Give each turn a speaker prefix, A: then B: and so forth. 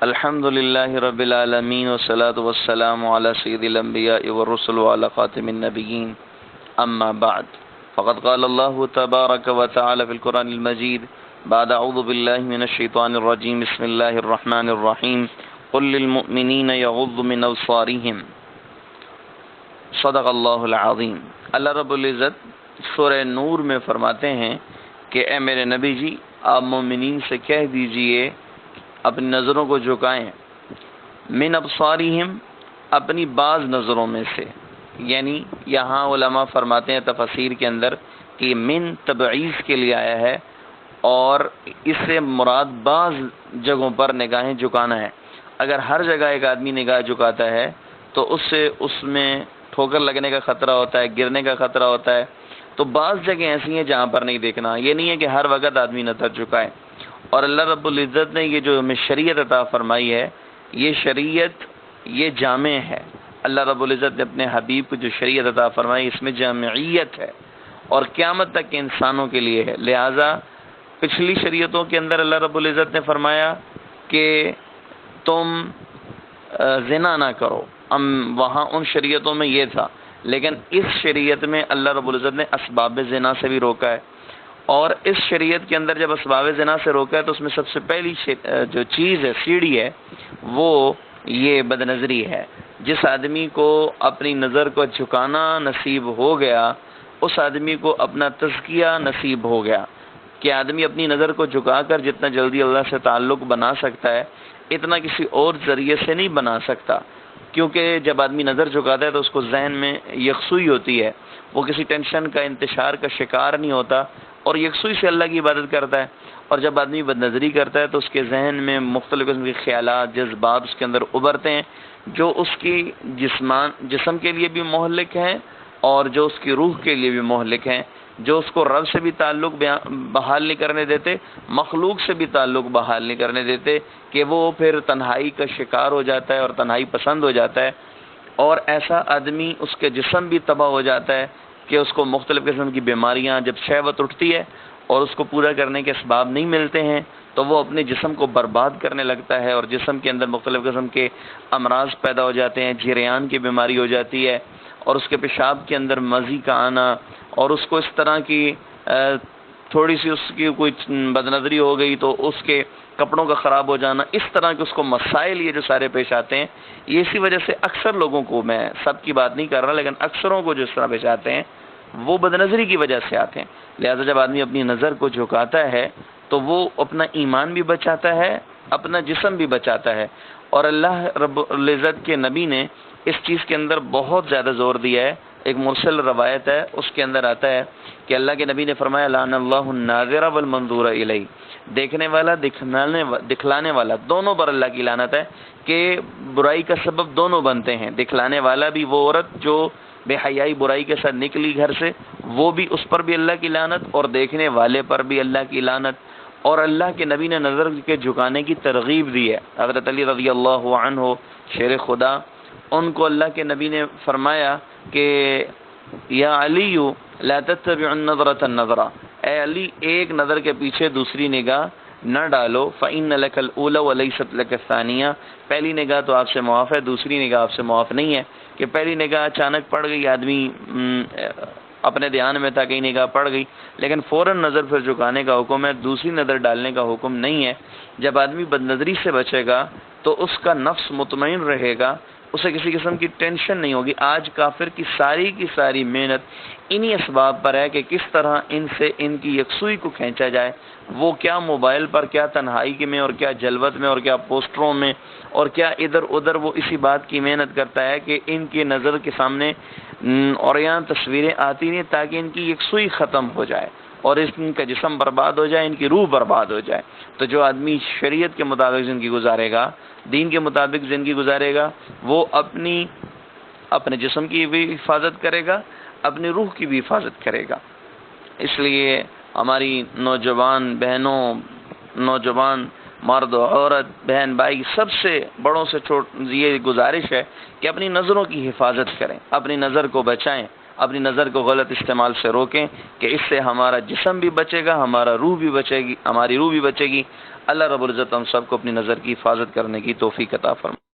A: الحمد للہ رب العالمین والصلاة والسلام علی سید الانبیاء والرسل وعلی خاتم النبیین اما بعد فقد قال اللہ تبارک وتعالی فی القرآن المجید بعد اعوذ باللہ من الشیطان الرجیم بسم اللہ الرحمن الرحیم قل للمؤمنین یغضوا من ابصارہم صدق اللہ العظیم۔ اللہ رب العزت سورہ نور میں فرماتے ہیں کہ اے میرے نبی جی، آپ مومنین سے کہہ دیجئے اپنی نظروں کو جھکائیں، من ابصارہم، اپنی بعض نظروں میں سے، یعنی یہاں علماء فرماتے ہیں تفسیر کے اندر کہ من تبعیض کے لیے آیا ہے اور اس سے مراد بعض جگہوں پر نگاہیں جھکانا ہے۔ اگر ہر جگہ ایک آدمی نگاہ جھکاتا ہے تو اس سے اس میں ٹھوکر لگنے کا خطرہ ہوتا ہے، گرنے کا خطرہ ہوتا ہے، تو بعض جگہیں ایسی ہیں جہاں پر نہیں دیکھنا۔ یہ نہیں ہے کہ ہر وقت آدمی نظر جھکائے۔ اور اللہ رب العزت نے یہ جو ہمیں شریعت عطا فرمائی ہے، یہ شریعت یہ جامع ہے۔ اللہ رب العزت نے اپنے حبیب کو جو شریعت عطا فرمائی، اس میں جامعیت ہے اور قیامت تک کے انسانوں کے لیے ہے۔ لہذا پچھلی شریعتوں کے اندر اللہ رب العزت نے فرمایا کہ تم زنا نہ کرو، وہاں ان شریعتوں میں یہ تھا، لیکن اس شریعت میں اللہ رب العزت نے اسباب زنا سے بھی روکا ہے۔ اور اس شریعت کے اندر جب اسباب زنا سے روکا ہے تو اس میں سب سے پہلی جو چیز ہے، سیڑھی ہے، وہ یہ بد نظری ہے۔ جس آدمی کو اپنی نظر کو جھکانا نصیب ہو گیا، اس آدمی کو اپنا تزکیہ نصیب ہو گیا کہ آدمی اپنی نظر کو جھکا کر جتنا جلدی اللہ سے تعلق بنا سکتا ہے، اتنا کسی اور ذریعے سے نہیں بنا سکتا، کیونکہ جب آدمی نظر جھکاتا ہے تو اس کو ذہن میں یکسوئی ہوتی ہے، وہ کسی ٹینشن کا، انتشار کا شکار نہیں ہوتا اور یکسوئی سے اللہ کی عبادت کرتا ہے۔ اور جب آدمی بد نظری کرتا ہے تو اس کے ذہن میں مختلف قسم کے خیالات، جذبات اس کے اندر ابھرتے ہیں، جو اس کی جسم کے لیے بھی مہلک ہیں اور جو اس کی روح کے لیے بھی مہلک ہیں، جو اس کو رب سے بھی تعلق بحال نہیں کرنے دیتے، مخلوق سے بھی تعلق بحال نہیں کرنے دیتے، کہ وہ پھر تنہائی کا شکار ہو جاتا ہے اور تنہائی پسند ہو جاتا ہے۔ اور ایسا آدمی، اس کے جسم بھی تباہ ہو جاتا ہے کہ اس کو مختلف قسم کی بیماریاں، جب شہوت اٹھتی ہے اور اس کو پورا کرنے کے اسباب نہیں ملتے ہیں تو وہ اپنے جسم کو برباد کرنے لگتا ہے اور جسم کے اندر مختلف قسم کے امراض پیدا ہو جاتے ہیں، جریان کی بیماری ہو جاتی ہے اور اس کے پیشاب کے اندر مزی کا آنا، اور اس کو اس طرح کی تھوڑی سی اس کی کوئی بد نظری ہو گئی تو اس کے کپڑوں کا خراب ہو جانا، اس طرح کے اس کو مسائل یہ جو سارے پیش آتے ہیں، یہ اسی وجہ سے اکثر لوگوں کو، میں سب کی بات نہیں کر رہا لیکن اکثروں کو جو اس طرح پیش آتے ہیں وہ بد نظری کی وجہ سے آتے ہیں۔ لہذا جب آدمی اپنی نظر کو جھکاتا ہے تو وہ اپنا ایمان بھی بچاتا ہے، اپنا جسم بھی بچاتا ہے۔ اور اللہ رب العزت کے نبی نے اس چیز کے اندر بہت زیادہ زور دیا ہے۔ ایک مرسل روایت ہے، اس کے اندر آتا ہے کہ اللہ کے نبی نے فرمایا لعن اللہ الناظر والمنظور الیہ، دیکھنے والا، دکھلانے والا، دونوں پر اللہ کی لعنت ہے کہ برائی کا سبب دونوں بنتے ہیں۔ دکھلانے والا بھی وہ عورت جو بے حیائی برائی کے ساتھ نکلی گھر سے، وہ بھی، اس پر بھی اللہ کی لعنت، اور دیکھنے والے پر بھی اللہ کی لعنت۔ اور اللہ کے نبی نے نظر کے جھکانے کی ترغیب دی ہے۔ حضرت علی رضی اللہ عنہ، شیر خدا، ان کو اللہ کے نبی نے فرمایا کہ یا علی لا تتبع النظرة النظرة، اے علی ایک نظر کے پیچھے دوسری نگاہ نہ ڈالو، فإن لك الأولى وليست لك الثانية، پہلی نگاہ تو آپ سے معاف ہے، دوسری نگاہ آپ سے معاف نہیں ہے۔ کہ پہلی نگاہ اچانک پڑ گئی، آدمی اپنے دھیان میں تھا، کہیں نگاہ پڑ گئی، لیکن فوراً نظر پھر جھکانے کا حکم ہے، دوسری نظر ڈالنے کا حکم نہیں ہے۔ جب آدمی بد نظری سے بچے گا تو اس کا نفس مطمئن رہے گا، اسے کسی قسم کی ٹینشن نہیں ہوگی۔ آج کافر کی ساری محنت انہی اسباب پر ہے کہ کس طرح ان سے ان کی یکسوئی کو کھینچا جائے۔ وہ کیا موبائل پر، کیا تنہائی میں، اور کیا جلوت میں، اور کیا پوسٹروں میں، اور کیا ادھر ادھر، وہ اسی بات کی محنت کرتا ہے کہ ان کی نظر کے سامنے اور یہاں تصویریں آتی نہیں تاکہ ان کی یکسوئی ختم ہو جائے اور ان کا جسم برباد ہو جائے، ان کی روح برباد ہو جائے۔ تو جو آدمی شریعت کے مطابق زندگی گزارے گا، دین کے مطابق زندگی گزارے گا، وہ اپنے جسم کی بھی حفاظت کرے گا، اپنی روح کی بھی حفاظت کرے گا۔ اس لیے ہماری نوجوان بہنوں، نوجوان مرد و عورت، بہن بھائی، سب سے بڑوں سے یہ گزارش ہے کہ اپنی نظروں کی حفاظت کریں، اپنی نظر کو بچائیں اپنی نظر کو غلط استعمال سے روکیں کہ اس سے ہمارا جسم بھی بچے گا، ہماری روح بھی بچے گی۔ اللہ رب العزت ہم سب کو اپنی نظر کی حفاظت کرنے کی توفیق عطا فرمائے۔